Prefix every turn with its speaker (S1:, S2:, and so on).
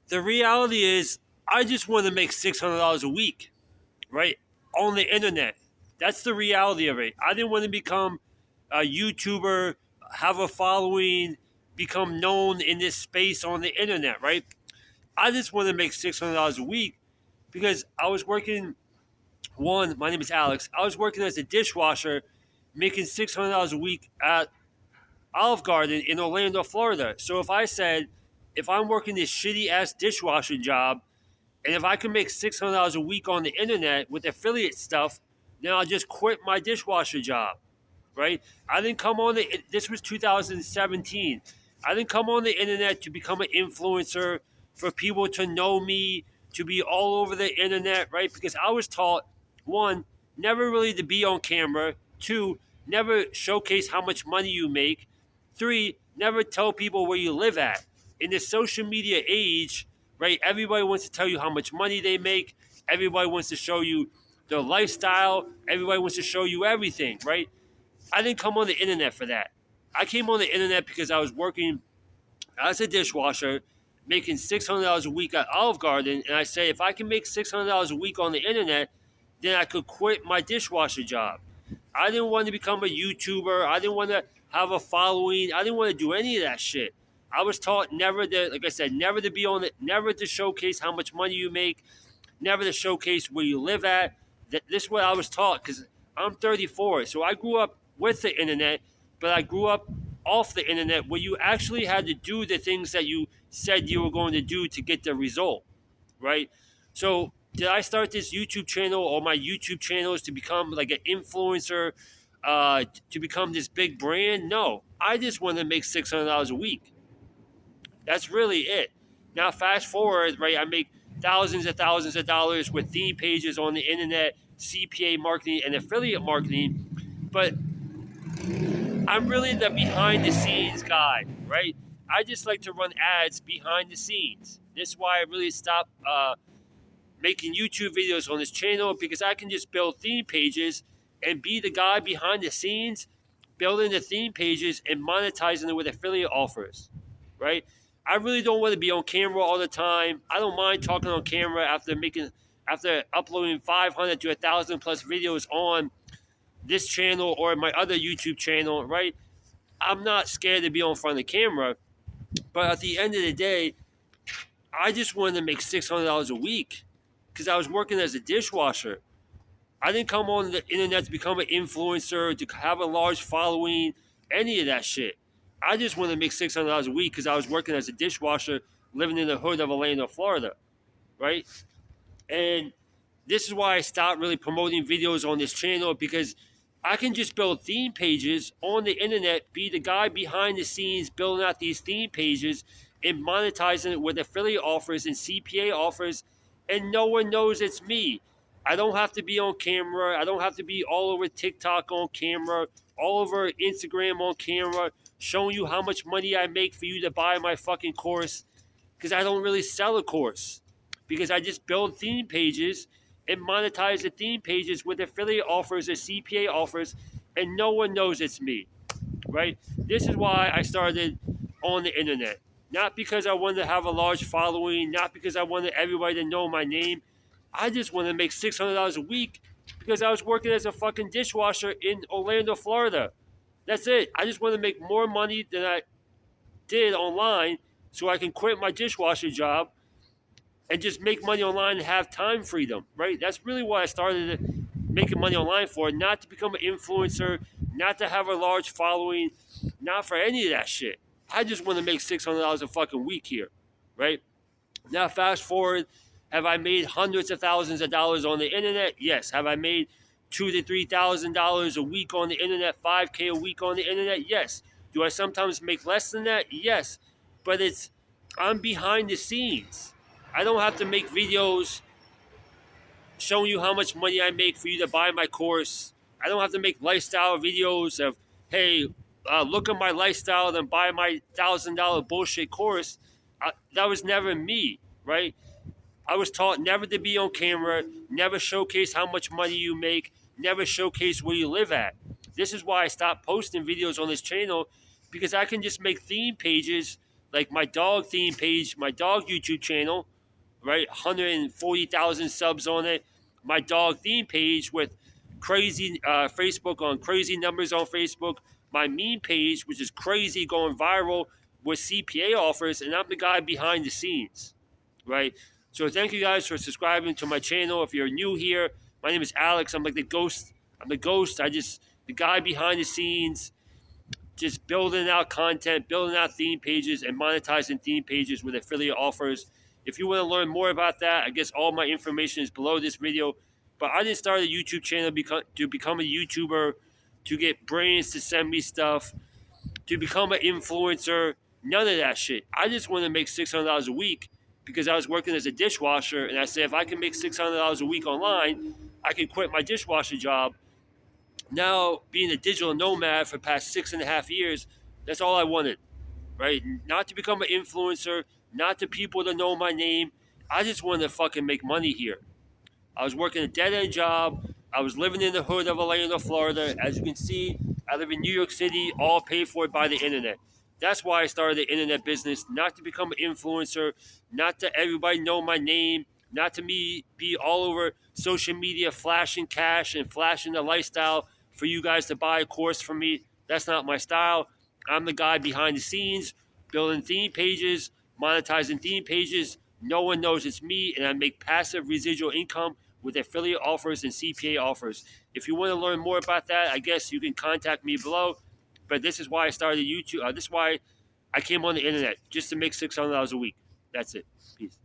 S1: The reality is, I just want to make $600 a week, right? On the internet. That's the reality of it. I didn't want to become a YouTuber, have a following, become known in this space on the internet, right? I just want to make $600 a week because I was working. One, my name is Alex. I was working as a dishwasher, making $600 a week at Olive Garden in Orlando, Florida. So if I said, if I'm working this shitty ass dishwasher job, and if I can make $600 a week on the internet with affiliate stuff, then I'll just quit my dishwasher job, right? I didn't come on this was 2017. I didn't come on the internet to become an influencer, for people to know me, to be all over the internet, right? Because I was taught, one, never really to be on camera, two, never showcase how much money you make, three, never tell people where you live at. In this social media age, right, everybody wants to tell you how much money they make, everybody wants to show you their lifestyle, everybody wants to show you everything, right? I didn't come on the internet for that. I came on the internet because I was working as a dishwasher, making $600 a week at Olive Garden, and I say if I can make $600 a week on the internet, then I could quit my dishwasher job. I didn't want to become a YouTuber. I didn't want to have a following. I didn't want to do any of that shit. I was taught never to, like I said, never to be on it, never to showcase how much money you make, never to showcase where you live at. This is what I was taught because I'm 34. So I grew up with the internet, but I grew up off the internet where you actually had to do the things that you said you were going to do to get the result, right? So did I start this YouTube channel, or my YouTube channel is to become like an influencer, to become this big brand? No, I just want to make $600 a week. That's really it. Now, fast forward, right? I make thousands of dollars with theme pages on the internet, CPA marketing, and affiliate marketing. But I'm really the behind the scenes guy, right? I just like to run ads behind the scenes. This is why I really stopped making YouTube videos on this channel, because I can just build theme pages and be the guy behind the scenes, building the theme pages and monetizing it with affiliate offers, right? I really don't want to be on camera all the time. I don't mind talking on camera after uploading 500 to 1,000 plus videos on this channel or my other YouTube channel, right? I'm not scared to be on front of the camera, but at the end of the day, I just wanted to make $600 a week because I was working as a dishwasher. I didn't come on the internet to become an influencer, to have a large following, any of that shit. I just wanted to make $600 a week because I was working as a dishwasher living in the hood of Orlando, Florida, right? And this is why I stopped really promoting videos on this channel, because I can just build theme pages on the internet, be the guy behind the scenes building out these theme pages and monetizing it with affiliate offers and CPA offers, and no one knows it's me. I don't have to be on camera. I don't have to be all over TikTok on camera, all over Instagram on camera, showing you how much money I make for you to buy my fucking course, because I don't really sell a course, because I just build theme pages and monetize the theme pages with affiliate offers or CPA offers, and no one knows it's me, right? This is why I started on the internet. Not because I wanted to have a large following, not because I wanted everybody to know my name. I just wanted to make $600 a week because I was working as a fucking dishwasher in Orlando, Florida. That's it. I just want to make more money than I did online so I can quit my dishwasher job and just make money online and have time freedom, right? That's really what I started making money online for, not to become an influencer, not to have a large following, not for any of that shit. I just want to make $600 a fucking week here, right? Now, fast forward, have I made hundreds of thousands of dollars on the internet? Yes. Have I made $2,000 to $3,000 a week on the internet, 5K a week on the internet? Yes. Do I sometimes make less than that? Yes. But I'm behind the scenes. I don't have to make videos showing you how much money I make for you to buy my course. I don't have to make lifestyle videos of, hey, look at my lifestyle, then buy my $1,000 bullshit course. That was never me, right? I was taught never to be on camera, never showcase how much money you make, never showcase where you live at. This is why I stopped posting videos on this channel, because I can just make theme pages like my dog theme page, my dog YouTube channel, right? 140,000 subs on it. My dog theme page with crazy Facebook on crazy numbers on Facebook. My meme page, which is crazy, going viral with CPA offers, and I'm the guy behind the scenes, right? So thank you guys for subscribing to my channel. If you're new here, my name is Alex. I'm like the ghost. I'm the ghost. The guy behind the scenes, just building out content, building out theme pages, and monetizing theme pages with affiliate offers. If you want to learn more about that, I guess all my information is below this video. But I didn't start a YouTube channel to become a YouTuber, to get brains to send me stuff, to become an influencer. None of that shit. I just want to make $600 a week because I was working as a dishwasher, and I said if I can make $600 a week online, I can quit my dishwasher job. Now, being a digital nomad for the past 6.5 years, that's all I wanted, right? Not to become an influencer, not to people to know my name. I just wanted to fucking make money here. I was working a dead-end job. I was living in the hood of Orlando, Florida. As you can see, I live in New York City, all paid for by the internet. That's why I started the internet business, not to become an influencer, not to everybody know my name, not to me be all over social media flashing cash and flashing the lifestyle for you guys to buy a course from me. That's not my style. I'm the guy behind the scenes, building theme pages, monetizing theme pages. No one knows it's me, and I make passive residual income with affiliate offers and CPA offers. If you want to learn more about that, I guess you can contact me below. But this is why I started YouTube. This is why I came on the internet, just to make $600 a week. That's it. Peace.